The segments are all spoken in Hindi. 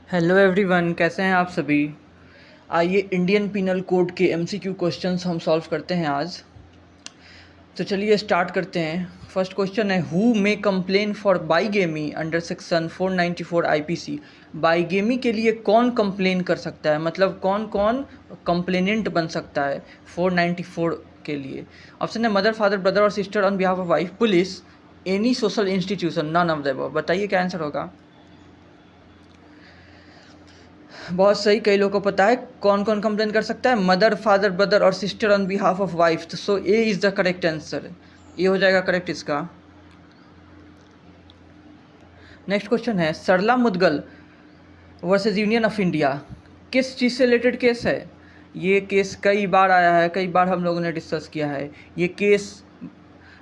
हेलो एवरीवन, कैसे हैं आप सभी। आइए इंडियन पिनल कोड के एमसीक्यू क्वेश्चंस हम सॉल्व करते हैं आज। तो चलिए स्टार्ट करते हैं। फर्स्ट क्वेश्चन है, who may complain for bigamy under section 494 IPC. Bigamy के लिए कौन कंप्लेन कर सकता है, मतलब कौन कौन कंप्लेनेंट बन सकता है 494 के लिए। ऑप्शन है मदर, फादर, ब्रदर और sister on behalf of wife, police, any social institution, none of the above. बताइए क्या आंसर होगा। बहुत सही, कई लोगों को पता है कौन कौन कंप्लेन कर सकता है, मदर, फादर, ब्रदर और sister on behalf of wife. तो so A is the correct answer, ये हो जाएगा करेक्ट इसका। नेक्स्ट क्वेश्चन है, Sarla Mudgal versus Union of India, किस चीज़ से रिलेटेड केस है। ये केस कई बार आया है, कई बार हम लोगों ने डिस्कस किया है। ये केस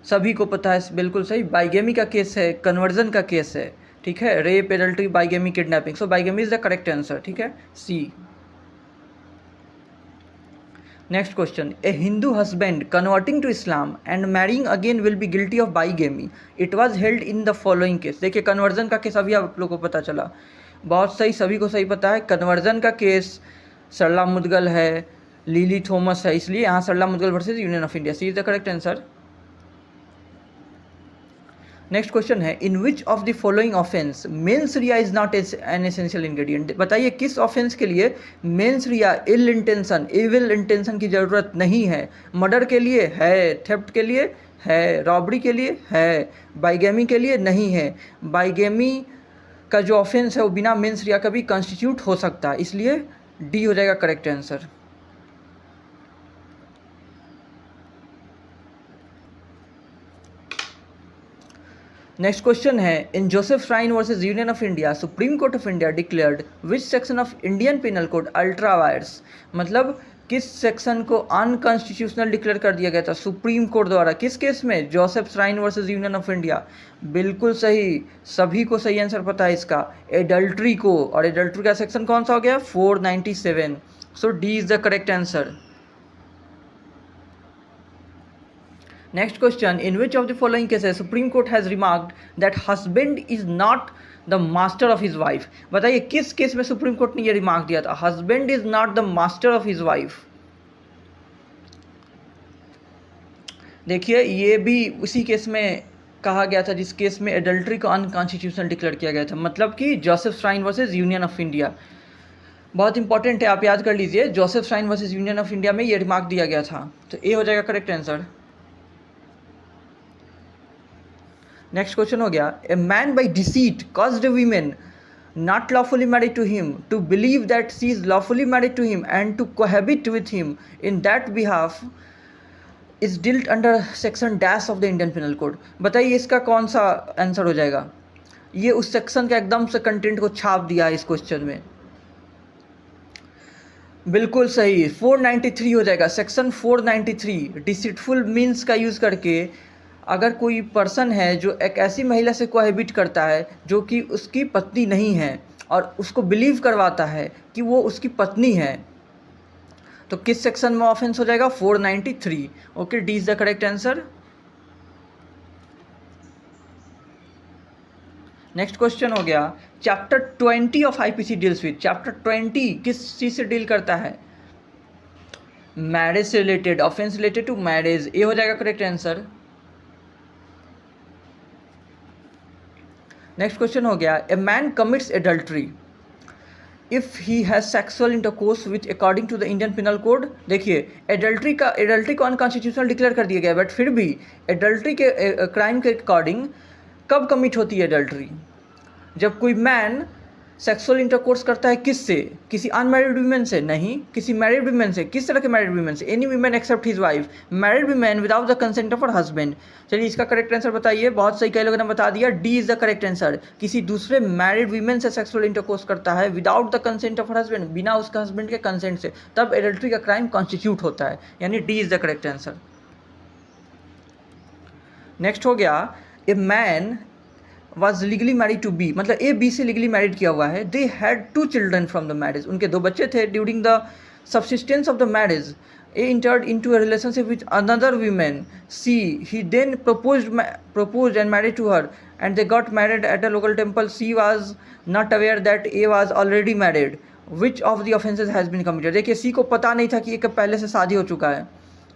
सभी को पता है, बिल्कुल सही, बाईगेमी का केस है, कन्वर्जन का केस है। ठीक है, rape, adultery, bigamy, kidnapping. So bigamy is the correct answer. ठीक है, C. Next question, a Hindu husband converting to Islam and marrying again will be guilty of bigamy, it was held in the following case. देखिए कन्वर्जन का केस अभी आप लोगों को पता चला, बहुत सही, सभी को सही पता है। कन्वर्जन का केस सरला मुदगल है, लिली थॉमस है, इसलिए यहाँ Sarla Mudgal versus Union of India, C is the correct answer. Next question है, in which of the following offence mens rea is not an essential ingredient. बताइए किस ऑफेंस के लिए mens rea, ill intention, evil intention की जरूरत नहीं है। मर्डर के लिए है, थेफ्ट के लिए है, रॉबरी के लिए है, बाईगेमी के लिए नहीं है। बाईगेमी का जो ऑफेंस है वो बिना मेंस रिया का भी कॉन्स्टिट्यूट हो सकता है, इसलिए डी हो जाएगा करेक्ट आंसर। नेक्स्ट क्वेश्चन है, in Joseph Shine versus Union of India, Supreme Court of India declared which section of Indian penal Code ultra vires. मतलब किस सेक्शन को अनकॉन्स्टिट्यूशनल डिक्लेयर कर दिया गया था सुप्रीम कोर्ट द्वारा, किस केस में, Joseph Shine versus Union of India. बिल्कुल सही, सभी को सही आंसर पता है इसका, एडल्ट्री को। और एडल्ट्री का सेक्शन कौन सा हो गया, 497। So D is the correct answer. Next question, in which of the following cases Supreme Court has remarked that husband is not the master of his wife। बताइए किस केस में सुप्रीम कोर्ट ने ये रिमार्क दिया था, husband is not the master of his wife। देखिए ये भी उसी केस में कहा गया था जिस केस में एडल्ट्री को अनकॉन्स्टिट्यूशनल डिक्लेयर किया गया था, मतलब कि Joseph Shine versus Union of India. बहुत इंपॉर्टेंट है, आप याद कर लीजिए, Joseph Shine versus Union of India में ये रिमार्क दिया गया था। तो ए हो जाएगा करेक्ट आंसर। नेक्स्ट क्वेश्चन हो गया, a man by deceit caused a women not lawfully married to him to believe that she is lawfully married to him and to cohabit with him in that behalf is dealt under section dash of the Indian penal code. बताइए इसका कौन सा आंसर हो जाएगा। ये उस सेक्शन का एकदम से कंटेंट को छाप दिया है इस क्वेश्चन में। बिल्कुल सही, 493 हो जाएगा, सेक्शन 493। डिसीटफुल मीन्स का यूज़ करके अगर कोई पर्सन है जो एक ऐसी महिला से कोहैबिट करता है जो कि उसकी पत्नी नहीं है और उसको बिलीव करवाता है कि वो उसकी पत्नी है, तो किस सेक्शन में ऑफेंस हो जाएगा, 493। Okay, D is the correct answer. Next question हो गया, chapter 20 of IPC deals with. Chapter 20 किस चीज़ से डील करता है, मैरिज से related, offence related to marriage. A हो जाएगा करेक्ट आंसर। नेक्स्ट क्वेश्चन हो गया, a man commits adultery if he has sexual intercourse with according to the Indian penal Code. देखिए एडल्ट्री को अनकॉन्स्टिट्यूशनल डिक्लेयर कर दिया गया, बट फिर भी एडल्ट्री के क्राइम के अकॉर्डिंग कब कमिट होती है एडल्ट्री, जब कोई मैन सेक्सुअल इंटरकोर्स करता है किससे, किसी अनमैरिड वीमेन से नहीं, किसी मैरिड वीमेन से। किस तरह के मैरिड वीमेन से, any women except his wife, married women without the consent of her husband. चलिए इसका करेक्ट आंसर बताइए, बहुत सही, कई लोगों ने बता दिया, D is the correct answer. किसी दूसरे मैरिड वीमेन से सेक्सुअल इंटरकोर्स करता है without the consent of her husband, बिना उसके हस्बैंड के कंसेंट से, तब एडल्ट्री का क्राइम कॉन्स्टिट्यूट होता है, यानी D is the correct answer. Next हो गया, a man was legally married to B, मतलब ए बी से लीगली मैरिड किया हुआ है। They had 2 children from the marriage, उनके 2 बच्चे थे। During the subsistence of the marriage A entered into a relationship with another woman. C. He then proposed and married to her, and they got married at a local temple. C was not aware that A was already married. Which of the offenses has been committed? देखिए C को पता नहीं था कि एक पहले से शादी हो चुका है,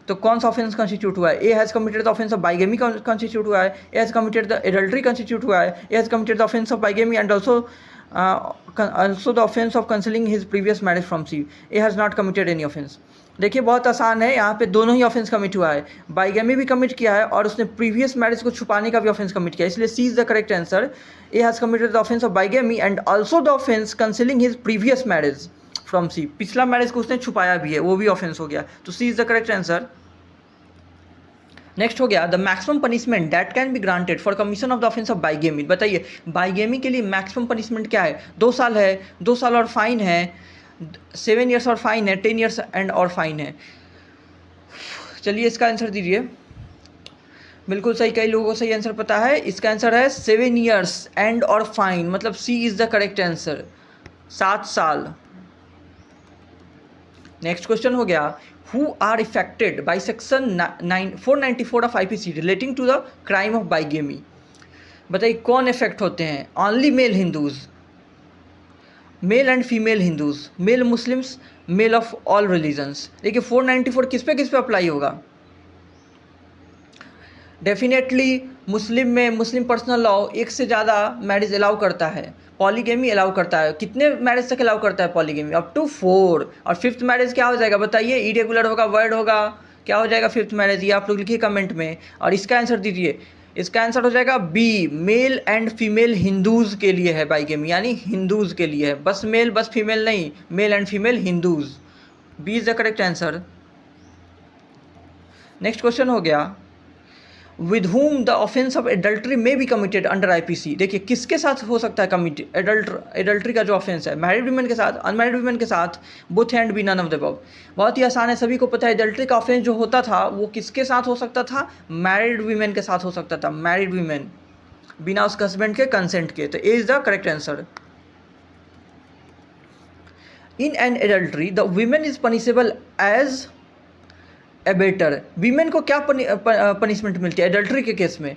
तो कौन सा ऑफेंस कंस्टिट्यूट हुआ है? ए has committed the offence of bigamy constitute हुआ है, ए has committed the adultery constitute हुआ है, ए has committed the offence of bigamy and also the offense of concealing his previous marriage from C. A has not committed any offense. देखिए बहुत आसान है, यहाँ पे दोनों ही ऑफेंस कमिट हुआ है, बाइगेमी भी कमिट किया है और उसने प्रीवियस मैरिज को छुपाने का भी ऑफेंस कमिट किया है, इसलिए C is the correct answer. A has committed the offence of bigamy and also the offence concealing his previous marriage from C. पिछला मैरिज को उसने छुपाया भी है, वो भी ऑफेंस हो गया, तो C is the correct answer. Next हो गया the maximum punishment that can be granted for commission of the offence of bigamy. बताइए बाइगेमी के लिए मैक्सिमम पनिशमेंट क्या है? 2 साल है, 2 साल और फाइन है, 7 ईयर्स और फाइन है, 10 ईयर्स एंड और फाइन है. चलिए इसका आंसर दीजिए. बिल्कुल सही, कई लोगों को सही आंसर पता है. इसका आंसर है 7 ईयर्स एंड और फाइन, मतलब सी इज द करेक्ट आंसर, 7 साल. नेक्स्ट क्वेश्चन हो गया who are affected by section 494 of IPC relating to the crime of bigamy. बताइए कौन इफेक्ट होते हैं? Only male Hindus, male and female Hindus, male Muslims, male of all religions. देखिए 494 किस पे अप्लाई होगा? डेफिनेटली मुस्लिम में मुस्लिम पर्सनल लॉ एक से ज़्यादा मैरिज अलाउ करता है, पॉलीगेमी अलाउ करता है. कितने मैरिज तक अलाउ करता है पॉलीगेमी? Up to 4. और फिफ्थ मैरिज क्या हो जाएगा बताइए? इरेगुलर होगा, वर्ड होगा, क्या हो जाएगा फिफ्थ मैरिज? ये आप लोग लिखिए कमेंट में. और इसका आंसर दीजिए. इसका आंसर हो जाएगा B, male and female Hindus के लिए है बाइगेमी, यानी हिंदूज़ के लिए है, बस मेल बस फीमेल नहीं, male and female Hindus. B is the correct answer. Next question हो गया with whom the offence of adultery में बी कमिटेड अंडर IPC. देखिए किसके साथ हो सकता है कमिट एडल्ट्री का जो ऑफेंस है? मैरिड वीमेन के साथ, अनमैरिड वीमेन के साथ, both and B none of the above. बहुत ही आसान है, सभी को पता है एडल्ट्री का ऑफेंस जो होता था वो किसके साथ हो सकता था? मैरिड वीमेन के साथ हो सकता था, मैरिड वीमेन, बिना उसके हस्बैंड के कंसेंट के. तो A is the correct answer. In an adultery the women is punishable as abettor. Women को क्या पनिशमेंट मिलती है एडल्ट्री के केस में?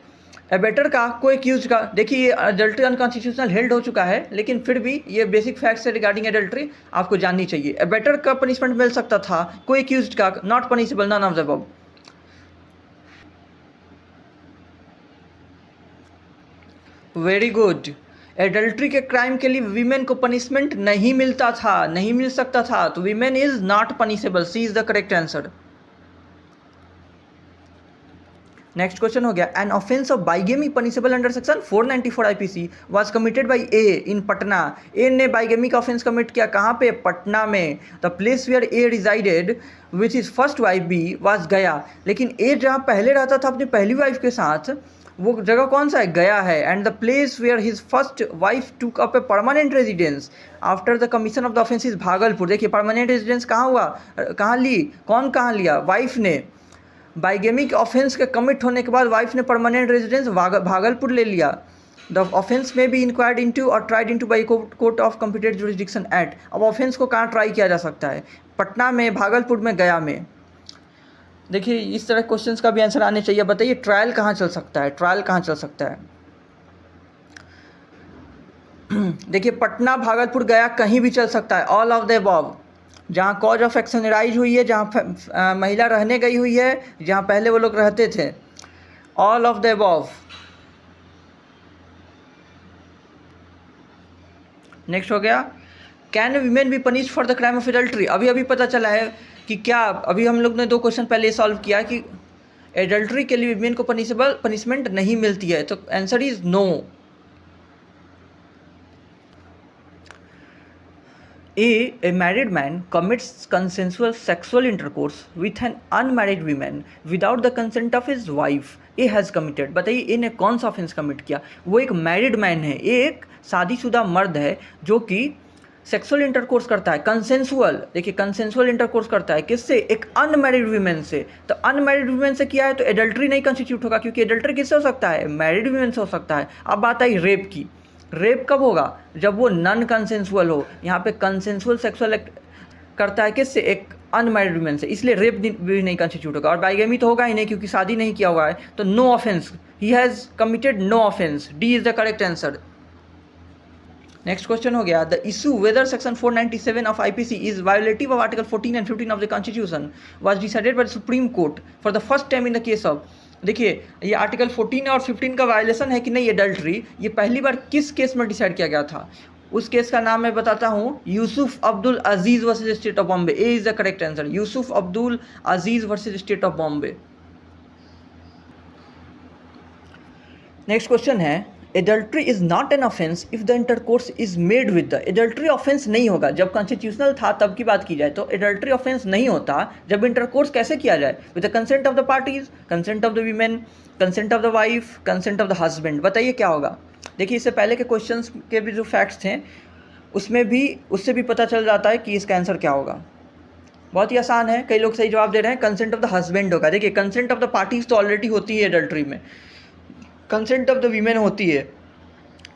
एबेटर का, को एक्यूज का. देखिए ये एडल्ट्री अनकॉन्स्टिट्यूशनल हेल्ड हो चुका है, लेकिन फिर भी ये बेसिक फैक्ट्स है रिगार्डिंग एडल्ट्री, आपको जाननी चाहिए. एबेटर का पनिशमेंट मिल सकता था, को एक्यूज का not punishable, none of the above. Very good. Adultery के क्राइम के लिए वीमेन को पनिशमेंट नहीं मिलता था, नहीं मिल सकता था, तो women is not punishable. C is the correct answer. Next question हो गया an offence of bigamy punishable under section 494 IPC was committed by A in Patna. A ने बाइगेमी का ऑफेंस कमिट किया कहाँ पे? पटना में. The place where A resided which is first wife B was Gaya. लेकिन ए जहाँ पहले रहता था अपनी पहली वाइफ के साथ, वो जगह कौन सा है? गया है. And the place where his first wife took up a permanent residence after the commission of the offence is Bhagalpur. देखिए परमानेंट रेजिडेंस कहाँ हुआ, कहाँ ली, कौन कहाँ लिया? वाइफ ने. बाइगेमी के ऑफेंस के कमिट होने के बाद वाइफ ने परमानेंट रेजिडेंस भागलपुर ले लिया. द ऑफेंस में बी इंक्वायर्ड इनटू और tried into by court of computed jurisdiction act. अब ऑफेंस को कहाँ ट्राई किया जा सकता है? पटना में, भागलपुर में, गया में. देखिए इस तरह क्वेश्चंस का भी आंसर आने चाहिए. बताइए ट्रायल कहाँ चल सकता है? ट्रायल कहाँ चल सकता है? देखिए पटना, भागलपुर, गया कहीं भी चल सकता है, ऑल ऑफ द अबव. जहाँ कॉज ऑफ एक्शन राइज हुई है, जहाँ महिला रहने गई हुई है, जहाँ पहले वो लोग रहते थे, all of the above. Next हो गया can women be punish for the crime of adultery. अभी पता चला है कि क्या, अभी हम लोग ने 2 क्वेश्चन पहले सॉल्व किया कि एडल्ट्री के लिए वीमेन को पनिशमेंट नहीं मिलती है, तो answer is no. A married man commits consensual sexual intercourse with an unmarried woman without the consent of his wife. A has committed. बताइए ए ने कौन सा ऑफेंस कमिट किया? वो एक मैरिड मैन है, एक शादीशुदा मर्द है जो कि सेक्सुअल इंटरकोर्स करता है, कंसेंसुअल. देखिए कंसेंसुअल इंटरकोर्स करता है किससे? एक अनमैरिड वीमेन से. तो अनमैरिड वीमेन से किया है तो एडल्ट्री नहीं कंस्टिट्यूट होगा, क्योंकि एडल्ट्री किससे हो सकता है? मैरिड वीमेन से हो सकता है. अब बात आई रेप की. रेप कब होगा? जब वो नॉन कंसेंसुअल हो. यहाँ पे कंसेंसुअल सेक्सुअल एक्ट करता है किससे? एक अनमैरिड वीमेन से, इसलिए रेप भी नहीं कंस्टिट्यूट होगा। और बाइगेमी तो होगा ही नहीं क्योंकि शादी नहीं किया हुआ है, तो no offence, he has committed no offence, D is the correct answer. Next question हो गया, the issue whether section 497 of IPC is violative of article 14 and 15 of the constitution was decided by the Supreme Court for the first time in the case of. देखिए ये आर्टिकल 14 और 15 का वायलेशन है कि नहीं एडल्ट्री, ये पहली बार किस केस में डिसाइड किया गया था? उस केस का नाम मैं बताता हूँ, Yusuf Abdul Aziz versus state of Bombay. A is the correct answer, Yusuf Abdul Aziz versus state of Bombay. Next question है, adultery is not an offence if the intercourse is made with the. Adultery offence नहीं होगा, जब कॉन्स्टिट्यूशनल था तब की बात की जाए तो एडल्ट्री ऑफेंस नहीं होता जब इंटरकोर्स कैसे किया जाए, with the consent of the parties, consent of the women, consent of the wife, consent of the husband. बताइए क्या होगा? देखिए इससे पहले के क्वेश्चंस के भी जो फैक्ट्स थे उसमें भी उससे भी पता चल जाता है कि इसका आंसर क्या होगा। बहुत ही आसान है, कई लोग सही जवाब दे रहे हैं, कंसेंट ऑफ द हस्बैंड होगा। देखिए कंसेंट ऑफ द पार्टीज तो ऑलरेडी होती है एडल्ट्री में, कंसेंट ऑफ द वीमेन होती है,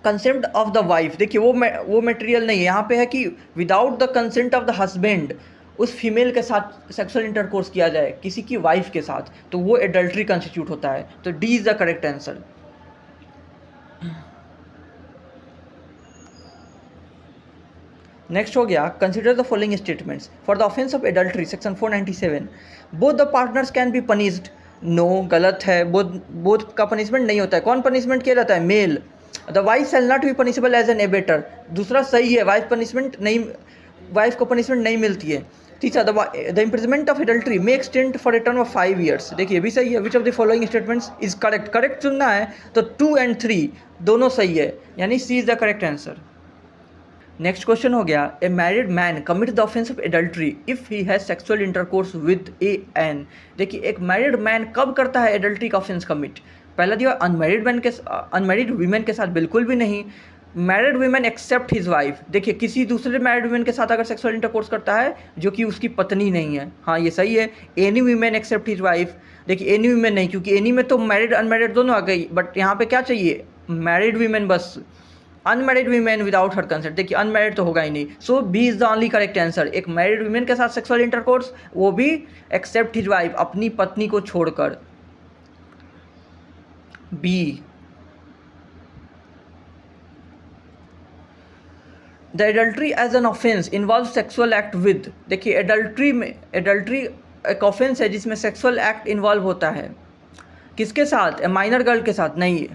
कंसेंट ऑफ द वाइफ देखिए वो मटेरियल नहीं है, यहाँ पे है कि without the consent of the husband उस फीमेल के साथ सेक्सुअल इंटरकोर्स किया जाए किसी की वाइफ के साथ, तो वो एडल्ट्री कंस्टिट्यूट होता है, तो D is the correct answer. Next हो गया, consider the following statements for the offence of adultery section 497 both the partners can be punished. No, गलत है, बोथ का पनिशमेंट नहीं होता है। कौन पनिशमेंट किया जाता है? Male. The wife shall not be punishable as an abettor, दूसरा सही है, वाइफ को पनिशमेंट नहीं मिलती है। तीसरा, the imprisonment of adultery may extend for a term of 5 years। देखिए भी सही है, विच of the following statements is correct. Correct चुनना है तो 2 and 3 दोनों सही है, यानी C is the correct answer. Next question हो गया, a married man commit the offence of adultery if he has sexual intercourse with a an. देखिए एक मैरिड मैन कब करता है एडल्ट्री का ऑफेंस कमिट? पहला दिया अनमैरिड वीमेन के साथ बिल्कुल भी नहीं, married women except his wife. देखिए किसी दूसरे मैरिड वीमेन के साथ अगर सेक्सुअल इंटरकोर्स करता है जो कि उसकी पत्नी नहीं है, हाँ ये सही है। Any women except his wife, देखिए एनी वीमेन नहीं, क्योंकि एनी में तो मैरिड अनमैरिड दोनों आ गई, बट यहाँ पे क्या चाहिए? मैरिड वीमेन बस। Unmarried women without her consent, देखिए अनमैरिड तो होगा ही नहीं, so B is the only correct answer. एक मैरिड वीमेन के साथ सेक्सुअल इंटरकोर्स, वो भी एक्सेप्ट हिज वाइफ, अपनी पत्नी को छोड़कर, B. The adultery as an offence involve sexual act with. देखिए एडल्ट्री एक ऑफेंस है जिसमें सेक्सुअल एक्ट इन्वॉल्व होता है, किसके साथ? ए माइनर गर्ल के साथ नहीं,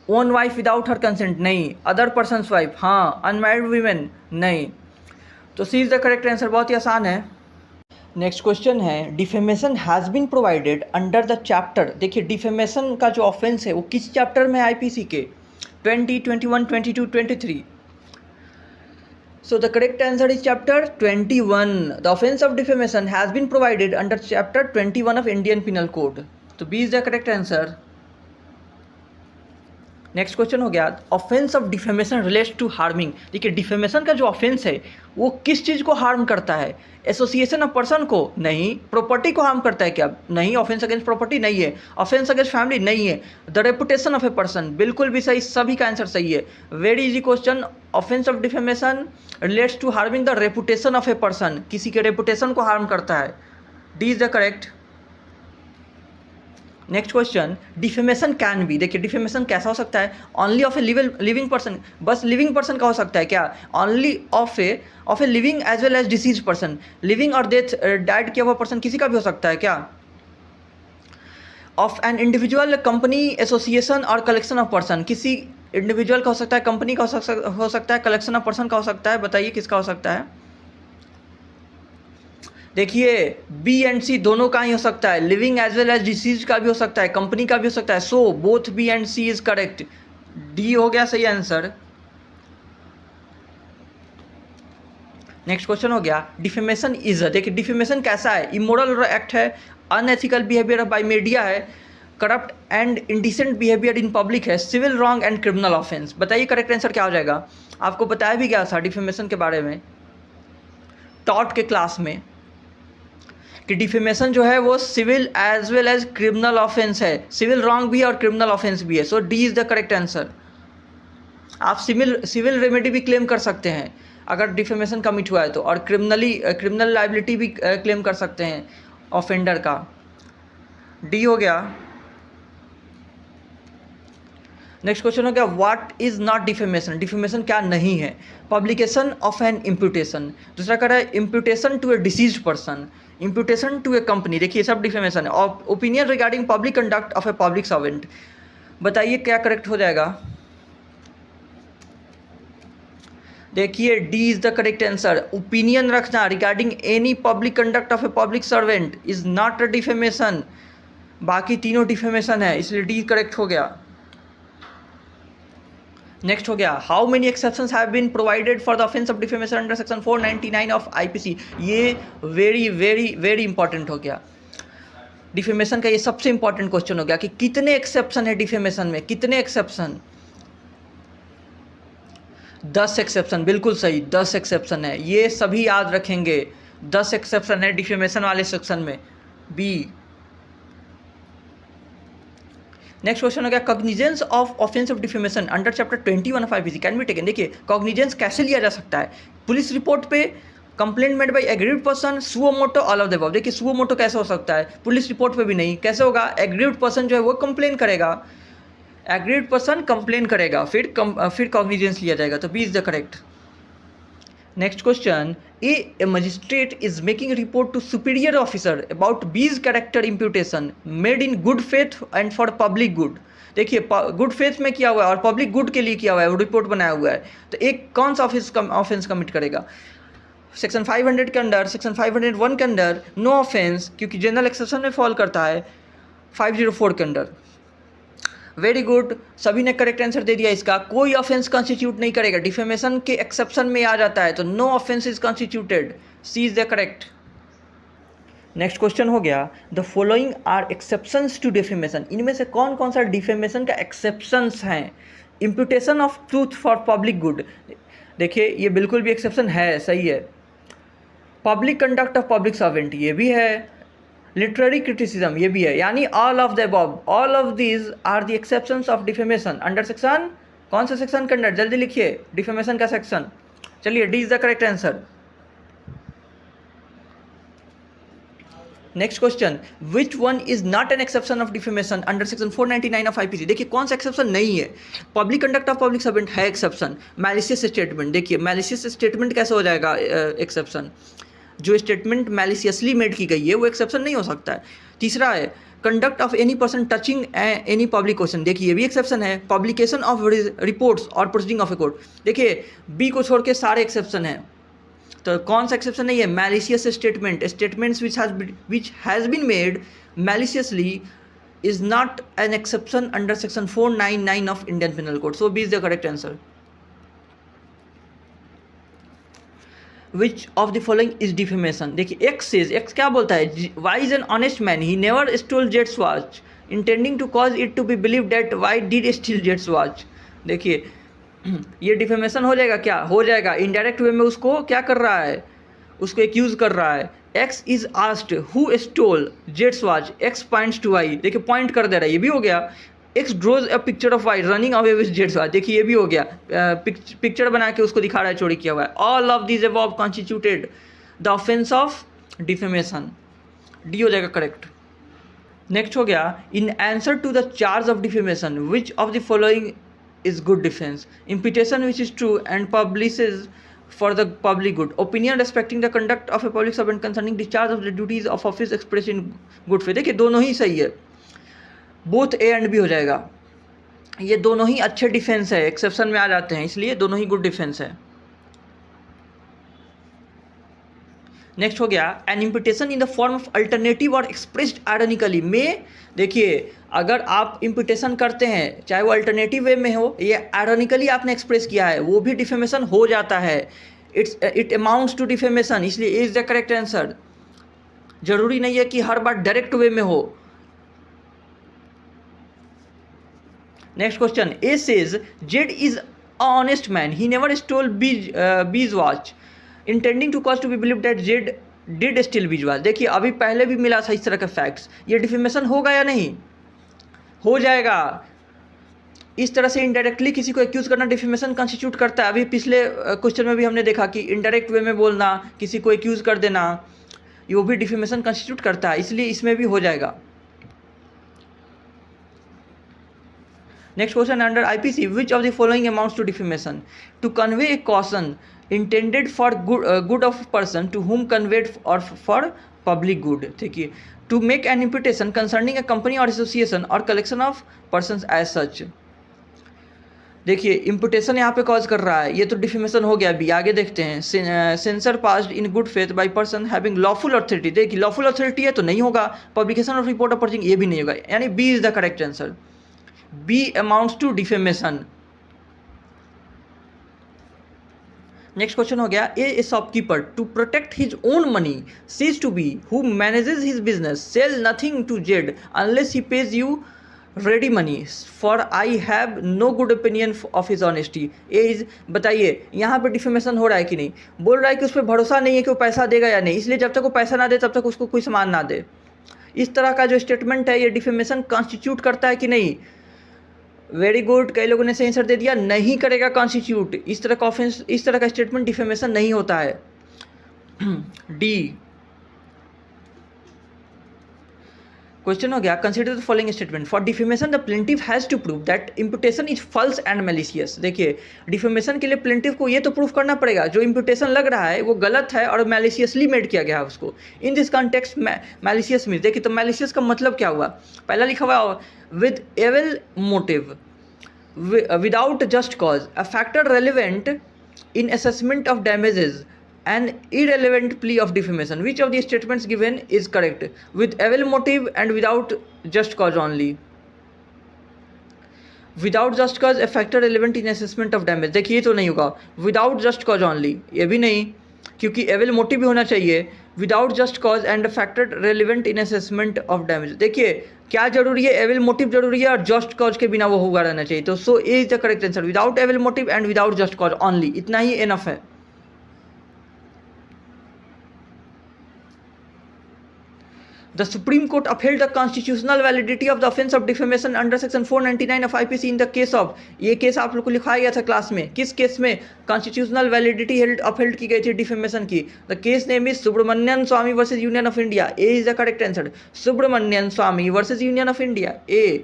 own wife without her consent नहीं, अदर पर्सनस वाइफ हाँ, अनमैरिड वीमेन नहीं, तो C is the correct answer. बहुत ही आसान है। नेक्स्ट क्वेश्चन है, defamation has been provided under the chapter. देखिए डिफेमेशन का जो ऑफेंस है वो किस चैप्टर में है आईपीसी के? 20, 21, 22, 23। So the correct answer is chapter 21. The offence of defamation has been provided under chapter 21 of Indian Penal Code. So B is the correct answer. Next question हो गया, offence of defamation relates to harming. देखिए डिफेमेशन का जो ऑफेंस है वो किस चीज़ को हार्म करता है? एसोसिएशन ऑफ पर्सन को नहीं, प्रॉपर्टी को हार्म करता है क्या? नहीं, ऑफेंस अगेंस्ट प्रॉपर्टी नहीं है, ऑफेंस अगेंस्ट फैमिली नहीं है, the reputation of a person बिल्कुल भी सही, सभी का आंसर सही है। Very easy question, offence of defamation relates to harming the reputation of a person, किसी के रेपुटेशन को हार्म करता है, D is the correct. Next question, defamation can be. देखिए डिफेमेशन कैसा हो सकता है? Only of a living person, बस लिविंग पर्सन का हो सकता है क्या? Only of a living as well as deceased person, living और डेथ डेड किया हुआ पर्सन किसी का भी हो सकता है क्या? Of an individual, company, association और कलेक्शन ऑफ पर्सन, किसी इंडिविजुअल का हो सकता है, कंपनी का हो सकता है, कलेक्शन ऑफ पर्सन का हो सकता है, बताइए किसका हो सकता है? देखिए बी एंड सी दोनों का ही हो सकता है, living as well as deceased का भी हो सकता है, कंपनी का भी हो सकता है, so both B and C is correct, D हो गया सही आंसर। नेक्स्ट क्वेश्चन हो गया, डिफेमेशन इज, देखिए डिफेमेशन कैसा है? इमोरल एक्ट है, अनएथिकल बिहेवियर बाय मीडिया है, corrupt and indecent behaviour in public है, civil wrong and criminal offence. बताइए करेक्ट आंसर क्या हो जाएगा? आपको बताया भी गया था डिफेमेशन के बारे में टॉट के क्लास में कि डिफेमेशन जो है वो civil as well as criminal offence है, सिविल रॉन्ग भी है और क्रिमिनल ऑफेंस भी है, so D is the correct answer. आप सिविल रेमेडी भी क्लेम कर सकते हैं, अगर डिफेमेशन कमिट हुआ है तो, और क्रिमिनल लाइबिलिटी भी क्लेम कर सकते हैं ऑफेंडर का। डी हो गया। नेक्स्ट क्वेश्चन हो गया what is not defamation, defamation क्या नहीं है। पब्लिकेशन ऑफ एन इम्प्यूटेशन, दूसरा कह रहा है imputation to a deceased person, imputation to a company, देखिए सब डिफेमेशन है। और opinion regarding public conduct of a public servant, बताइए क्या करेक्ट हो जाएगा। देखिए D is the correct answer. Opinion रखना regarding any public conduct of a public servant is not a defamation, बाकी तीनों डिफेमेशन है, इसलिए डी करेक्ट हो गया। नेक्स्ट हो गया how many exceptions have been provided for the offence of defamation under section 499 of IPC. ये वेरी वेरी वेरी इंपॉर्टेंट हो गया, डिफेमेशन का ये सबसे इंपॉर्टेंट क्वेश्चन हो गया कि कितने एक्सेप्शन है डिफेमेशन में, कितने एक्सेप्शन। 10 एक्सेप्शन, बिल्कुल सही, 10 एक्सेप्शन है, ये सभी याद रखेंगे। 10 एक्सेप्शन है डिफेमेशन वाले सेक्शन में, बी। नेक्स्ट क्वेश्चन हो गया cognizance of offence of defamation under chapter 21 of IPC can be taken. देखिए कॉग्निजेंस कैसे लिया जा सकता है, पुलिस रिपोर्ट पे complaint made by aggrieved person suo motu all of the above. देखिए सुओ मोटो कैसे हो सकता है, पुलिस रिपोर्ट पे भी नहीं, कैसे होगा, एग्रीव्ड पर्सन जो है वो कंप्लेन करेगा, एग्रीव्ड पर्सन कंप्लेन करेगा, फिर कॉग्निजेंस लिया जाएगा, तो B is the correct. Next question a magistrate is making report to superior officer about B's character imputation made in good faith and for public good. देखिए गुड फेथ में किया हुआ है और पब्लिक गुड के लिए किया हुआ है, वो रिपोर्ट बनाया हुआ है, तो एक कौन सा ऑफेंस कमिट करेगा। सेक्शन 500 के अंडर, सेक्शन 501 के अंडर नो ऑफेंस, क्योंकि जनरल एक्सेप्शन में फॉल करता है, 504 के अंडर। वेरी गुड, सभी ने करेक्ट आंसर दे दिया इसका। कोई ऑफेंस कॉन्स्टिट्यूट नहीं करेगा, डिफेमेशन के एक्सेप्शन में आ जाता है, तो no offence is constituted, C is the correct. Next question हो गया the following are exceptions to defamation, इनमें से कौन कौन सा डिफेमेशन का एक्सेप्शंस हैं। Imputation of truth for public good, देखिए ये बिल्कुल भी एक्सेप्शन है, सही है। Public conduct of public servant, ये भी है। लिटरेरी क्रिटिसिज्म, ये भी है, यानी all of the above, all of these are the exceptions of defamation under section, कौन सा सेक्शन के अंडर, जल्दी लिखिए डिफेमेशन का सेक्शन। चलिए D is the correct answer. Next question which one is not an exception of defamation under section 499 of IPC. देखिए कौन सा एक्सेप्शन नहीं है। Public conduct of public servant है एक्सेप्शन। मैलिशियस स्टेटमेंट, देखिए मैलिशियस स्टेटमेंट कैसे हो जाएगा एक्सेप्शन, जो स्टेटमेंट मैलिशियसली मेड की गई है वो एक्सेप्शन नहीं हो सकता है। तीसरा है conduct of any person touching any public question, देखिए ये भी एक्सेप्शन है। पब्लिकेशन ऑफ रिपोर्ट्स और प्रोसीडिंग ऑफ ए कोर्ट, देखिए बी को छोड़ के सारे एक्सेप्शन हैं, तो कौन सा एक्सेप्शन नहीं है, malicious statement, statements which has been made मैलिशियसली is not an exception under section 499 of Indian penal code, so B is the correct answer. Which of the following is defamation, देखिए एक्स सेज, एक्स क्या बोलता है, Y is an honest man he never stall जेट्स watch intending to cause it to be believe that why did steel jets watch. देखिए ये डिफेमेशन हो जाएगा, क्या हो जाएगा, इनडायरेक्ट वे में उसको क्या कर रहा है, उसको एक्यूज कर रहा है। X is asked who stole जेट्स watch, X points to Y, देखिए पॉइंट कर दे रहा है, ये भी हो गया। X draws a picture of Y running away with जेट्स वॉच, देखिए ये भी हो गया, पिक्चर बना के उसको दिखा रहा है चोरी किया हुआ है। All of these above constituted the offence of defamation, D हो जाएगा करेक्ट। नेक्स्ट हो गया in answer to the charge of defamation which of the following is good defense, imputation which is true and publishes for the public good, opinion respecting the conduct of a public servant concerning discharge of the duties of office expressed in good faith। देखिए दोनों ही सही है, बोथ ए एंड बी हो जाएगा, ये दोनों ही अच्छे डिफेंस है, एक्सेप्शन में आ जाते हैं, इसलिए दोनों ही गुड डिफेंस है। नेक्स्ट हो गया an imputation in the form of alternative और एक्सप्रेस्ड आयरनिकली में, देखिए अगर आप इम्प्यूटेशन करते हैं चाहे वो अल्टरनेटिव वे में हो या आयरनिकली आपने एक्सप्रेस किया है, वो भी डिफेमेशन हो जाता है, इट अमाउंट्स टू डिफेमेशन, इसलिए इज द करेक्ट आंसर। जरूरी नहीं है कि हर बार डायरेक्ट वे में हो। Next question A says Z is honest man he never stole B's watch intending to cause to be believe that Z did steal B's watch. देखिए अभी पहले भी मिला था इस तरह के फैक्ट्स, ये डिफेमेशन होगा या नहीं, हो जाएगा। इस तरह से इनडायरेक्टली किसी को एक्यूज करना डिफेमेशन कॉन्स्टिट्यूट करता है। अभी पिछले क्वेश्चन में भी हमने देखा कि इनडायरेक्ट वे में बोलना, किसी को एक्यूज कर देना, ये भी डिफेमेशन कॉन्स्टिट्यूट करता है, इसलिए इसमें भी हो जाएगा। Next question under IPC, which of the following amounts to defamation? To convey a caution intended for good of person to whom conveyed or for public good। देखिए, to make an imputation concerning a company or association or collection of persons as such। देखिए, इम्पुटेशन यहाँ पे कॉज कर रहा है, ये तो डिफेमेशन हो गया। अभी आगे देखते हैं, censure passed in good faith by person having lawful authority. देखिए, लॉफुल अथॉरिटी है तो नहीं होगा। Publication of report of person, ये भी नहीं होगा, यानी B is the correct answer. B amounts to defamation. Next question हो गया, a shopkeeper to protect his own money says to B who manages his business sell nothing to Z unless he pays you ready money for I have no good opinion of his honesty. A is, बताइए यहाँ पर डिफेमेशन हो रहा है कि नहीं? बोल रहा है कि उस पर भरोसा नहीं है कि वो पैसा देगा या नहीं, इसलिए जब तक वो पैसा ना दे तब तक उसको कोई सामान ना दे। इस तरह का जो स्टेटमेंट है ये डिफेमेशन कॉन्स्टिट्यूट करता है कि नहीं? वेरी गुड, कई लोगों ने सही आंसर दे दिया, नहीं करेगा कॉन्स्टिट्यूट। इस तरह का ऑफेंस, इस तरह का स्टेटमेंट डिफेमेशन नहीं होता है। डी क्वेश्चन हो गया, consider the following statement for defamation the plaintiff has to prove that imputation is false and malicious. देखिए, डिफेमेशन के लिए प्लेंटिफ को ये तो प्रूफ करना पड़ेगा जो इम्पुटेशन लग रहा है वो गलत है और मैलिशियसली मेड किया गया है उसको। In this context malicious means, देखिए तो मैलिशियस का मतलब क्या हुआ? पहला लिखा हुआ with evil motive, without just cause, a factor relevant in assessment of damages, an irrelevant plea of defamation. Which of the statements given is correct? With evil motive and without just cause only. Without just cause, a factor relevant in assessment of damage। देखिए तो नहीं होगा। Without just cause only, ये भी नहीं, क्योंकि एविल मोटिव भी होना चाहिए। Without just cause and factor relevant in assessment of damage. देखिए क्या जरूरी है? एविल मोटिव जरूरी है और जस्ट कॉज के बिना वो होगा रहना चाहिए। तो so A is the correct answer, without evil motive and without just cause only, इतना ही एनफ है। The Supreme Court upheld the constitutional validity of the offence of defamation under section 499 of IPC in the case of, ये केस आप लोग को लिखाया गया था क्लास में, किस केस में कॉन्स्टिट्यूशनल वैलिडिटी अपहेल्ड की गई थी डिफेमेशन की? The case name is Subramanian Swamy versus Union of India. A is the correct answer, Subramanian Swamy versus Union of India, A.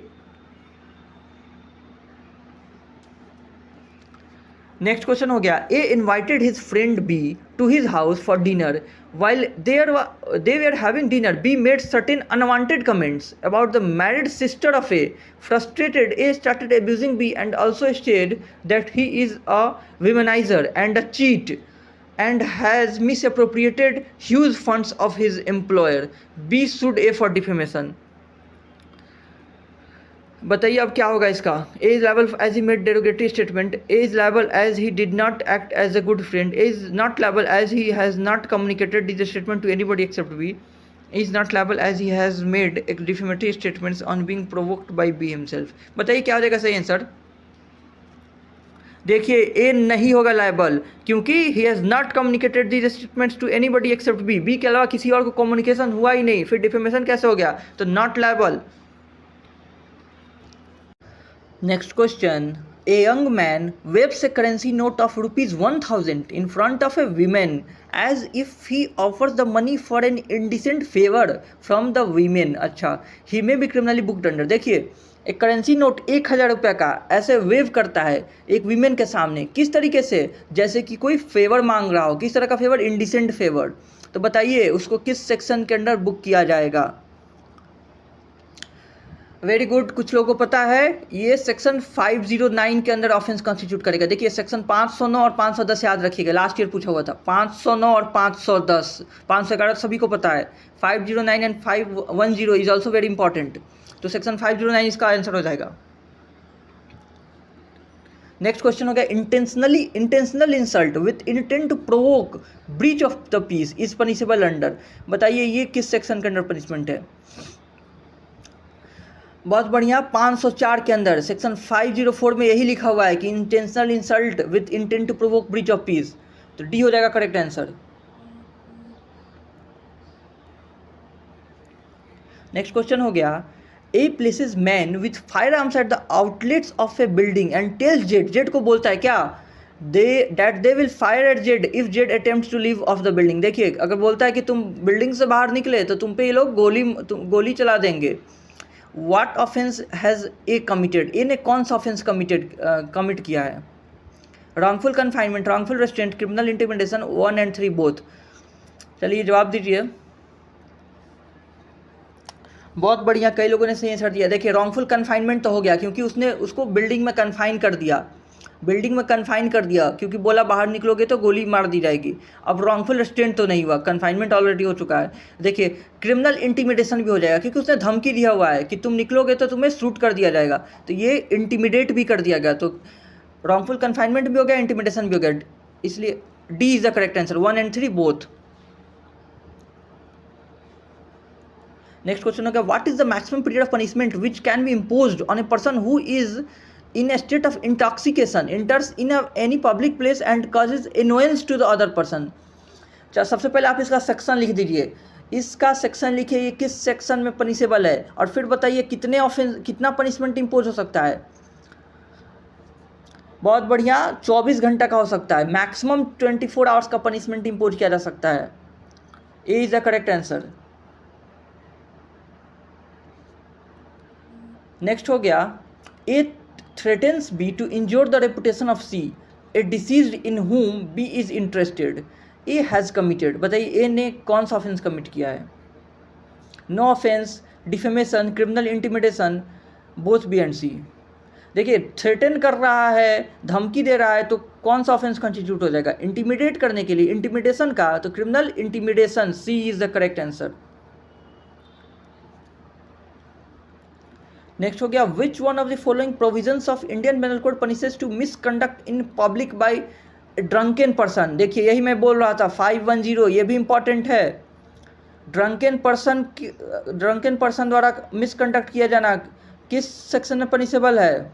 Next question हो गया, A invited his friend B to his house for dinner while they were having dinner, B made certain unwanted comments about the married sister of A. Frustrated, A started abusing B and also stated that he is a womanizer and a cheat and has misappropriated huge funds of his employer. B sued A for defamation। बताइए अब क्या होगा इसका? A is liable as he made derogatory statement, A is liable as he did not act as a good friend, A is not liable as he has not communicated this statement to anybody except B, A is not liable as he has made defamatory statements on being provoked by B himself. बताइए क्या हो जाएगा सही आंसर? देखिए ए नहीं होगा लायबल, क्योंकि he has not communicated this statements to anybody except B. B के अलावा किसी और को कम्युनिकेशन हुआ ही नहीं, फिर डिफेमेशन कैसे हो गया? तो not liable. Next question, a young man waves a currency note of ₹1000 in front of a woman as if he offers the money for an indecent favor from the women। अच्छा, he may be criminally booked under। देखिए एक करेंसी नोट 1000 रुपये का ऐसे वेव करता है एक वीमेन के सामने, किस तरीके से? जैसे कि कोई फेवर मांग रहा हो। किस तरह का फेवर? Indecent favour. तो बताइए उसको किस सेक्शन के अंडर बुक किया जाएगा? वेरी गुड, कुछ लोगों को पता है, ये सेक्शन 509 के अंदर ऑफेंस कॉन्स्टिट्यूट करेगा। देखिए सेक्शन 509 और 510 याद रखिएगा, लास्ट ईयर पूछा हुआ था। 509 और 510, 511 सभी को पता है। 509 and 510 is also very important. तो सेक्शन 509 इसका आंसर हो जाएगा। नेक्स्ट क्वेश्चन हो गया, intentional insult with intent to provoke breach of the peace is punishable under. बताइए ये किस सेक्शन के अंडर पनिशमेंट है? बहुत बढ़िया, 504 के अंदर सेक्शन 504 में यही लिखा हुआ है कि intentional insult with intent to provoke breach of peace. तो डी हो जाएगा करेक्ट आंसर। नेक्स्ट क्वेश्चन हो गया, A places man with firearms at the outlets of a building and tells Z, Z को बोलता है क्या, they will fire at Z if Z attempts to leave of the building. देखिए अगर बोलता है कि तुम बिल्डिंग से बाहर निकले तो तुम पे ये लोग गोली चला देंगे। What offence has A committed, A ने कौन सा ऑफेंस कमिट किया है? Wrongful confinement, wrongful restraint, criminal intimidation, 1 and 3 both. चलिए जवाब दीजिए। बहुत बढ़िया, कई लोगों ने सही आंसर दिया। देखिए रॉन्गफुल कन्फाइनमेंट तो हो गया क्योंकि उसने उसको बिल्डिंग में कन्फाइन कर दिया, क्योंकि बोला बाहर निकलोगे तो गोली मार दी जाएगी। अब रॉन्गफुल रेस्ट्रेंट तो नहीं हुआ, कन्फाइनमेंट ऑलरेडी हो चुका है। देखिए क्रिमिनल इंटिमिडेशन भी हो जाएगा क्योंकि उसने धमकी दिया हुआ है कि तुम निकलोगे तो तुम्हें शूट कर दिया जाएगा, तो ये इंटिमिडेट भी कर दिया गया। तो रॉन्गफुल कन्फाइनमेंट भी हो गया, इंटिमिडेशन भी हो गया, इसलिए D is the correct answer, 1 and 3 both. Next question हो गया, what is the maximum period of punishment which can be imposed on a person who is in a state of intoxication enters in any public place and causes annoyance to the other person। अच्छा सबसे पहले आप इसका सेक्शन लिख दीजिए, इसका सेक्शन लिखिए, ये किस सेक्शन में पनिशेबल है, और फिर बताइए कितना पनिशमेंट इम्पोज हो सकता है। बहुत बढ़िया, 24 घंटा का हो सकता है, मैक्सिमम 24 आवर्स का पनिशमेंट इम्पोज किया जा सकता है। A is the correct answer. Next हो गया, ए threatens B to injure the reputation of C, a deceased in whom B is interested। A has committed, बताइए A ने कौन सा ऑफेंस कमिट किया है? No offence, defamation, criminal intimidation, both B and C। देखिए थ्रेटन कर रहा है, धमकी दे रहा है, तो कौन सा ऑफेंस कॉन्स्टिट्यूट हो जाएगा? इंटिमिडेट करने के लिए इंटिमिडेशन का, तो criminal intimidation, C is the correct answer. Next हो गया, which one of the following provisions of Indian penal code punishes to misconduct in public by drunken person. देखिए यही मैं बोल रहा था, 510, ये भी इंपॉर्टेंट है। ड्रंकन पर्सन द्वारा मिसकंडक्ट किया जाना किस सेक्शन में पनिशेबल है?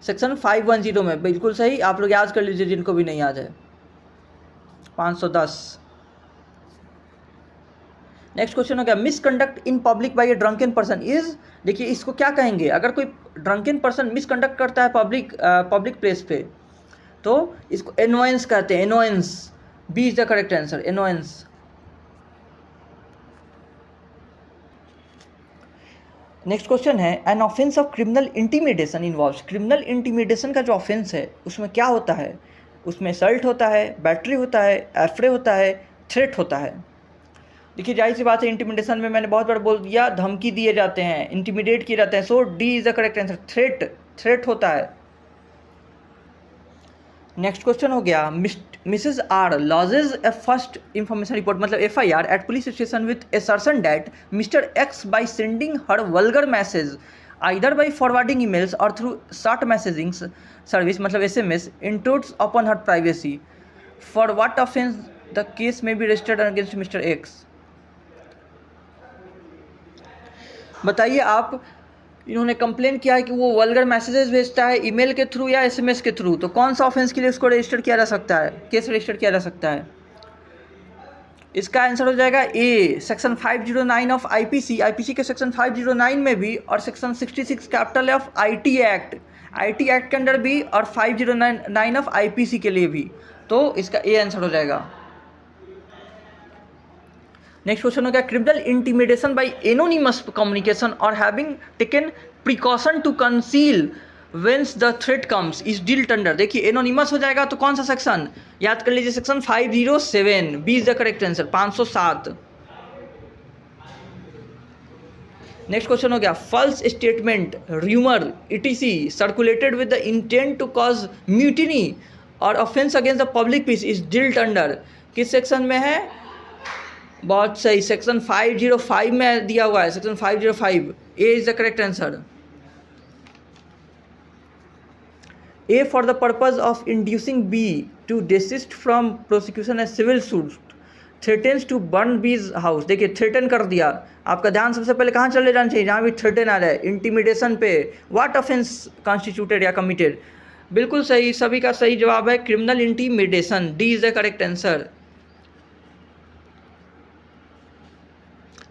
सेक्शन 510 में, बिल्कुल सही। आप लोग याद कर लीजिए जिनको भी नहीं याद है, 510। नेक्स्ट क्वेश्चन हो गया, misconduct in public by a drunken person is, देखिए इसको क्या कहेंगे? अगर कोई ड्रंकन पर्सन मिसकंडक्ट करता है पब्लिक प्लेस पे, तो इसको एनोयंस कहते हैं, annoyance. B is the correct answer, annoyance. Next question है, an offence of criminal intimidation involves. Criminal intimidation का जो ऑफेंस है उसमें क्या होता है? उसमें असल्ट होता है, बैटरी होता है, एफ्रे होता है, थ्रेट होता है। देखिए जाहिर सी बात है, इंटिमिडेशन में मैंने बहुत बार बोल दिया, धमकी दिए जाते हैं, इंटिमिडेट किए जाते हैं, so D is the correct answer, threat होता है। नेक्स्ट क्वेश्चन हो गया, Mrs R lodges a first information report, मतलब FIR at police station with assertion that mister X by sending her vulgar message either by forwarding emails or through short messaging service, मतलब SMS, intrudes upon her privacy. For what offense the case may be registered against Mr. X? बताइए आप, इन्होंने कंप्लेन किया है कि वो वल्गर मैसेजेस भेजता है ईमेल के थ्रू या SMS के थ्रू, तो कौन सा ऑफेंस के लिए उसको रजिस्टर किया जा सकता है, केस रजिस्टर किया जा सकता है? इसका आंसर हो जाएगा ए, सेक्शन 509 ऑफ IPC के सेक्शन 509 में भी, और section 66 capital of IT act के अंदर भी, और 509 ऑफ IPC के लिए भी, तो इसका ए आंसर हो जाएगा। नेक्स्ट क्वेश्चन हो गया, criminal intimidation by anonymous communication or having taken precaution to conceal whence the threat comes is dealt under. देखिए एनोनिमस हो जाएगा तो कौन सा सेक्शन? याद कर लीजिए, section 507, B is the correct answer, 507। Next question हो गया, false statement, rumour ETC circulated with the intent to cause mutiny or offence against the public peace is dealt under, किस सेक्शन में है? बहुत सही, सेक्शन 505 में दिया हुआ है, section 505, A is the correct answer. A for the purpose of inducing B to desist from prosecution as civil suit threatens to burn B's house. देखिए थ्रेटन कर दिया, आपका ध्यान सबसे पहले कहाँ चले जाना चाहिए? जहाँ भी थ्रेटन आ जाए, इंटिमिडेशन पे। व्हाट ऑफेंस कॉन्स्टिट्यूटेड या कमिटेड? बिल्कुल सही, सभी का सही जवाब है criminal intimidation, D is the correct answer.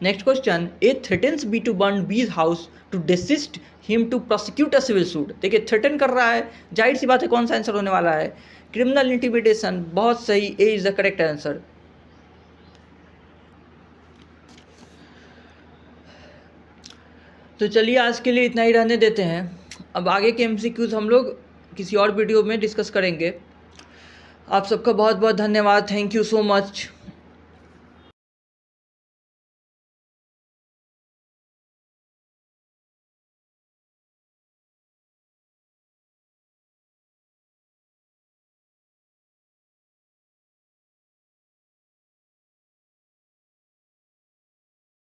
Next question, A threatens B to burn B's house to desist him to prosecute a civil suit. देखिए थ्रेटन कर रहा है, जाहिर सी बात है कौन सा आंसर होने वाला है, क्रिमिनल इंटिमिडेशन। बहुत सही, ए इज द करेक्ट आंसर। तो चलिए आज के लिए इतना ही रहने देते हैं। अब आगे के एमसीक्यूज हम लोग किसी और वीडियो में डिस्कस करेंगे। आप सबका बहुत बहुत धन्यवाद। Thank you so much.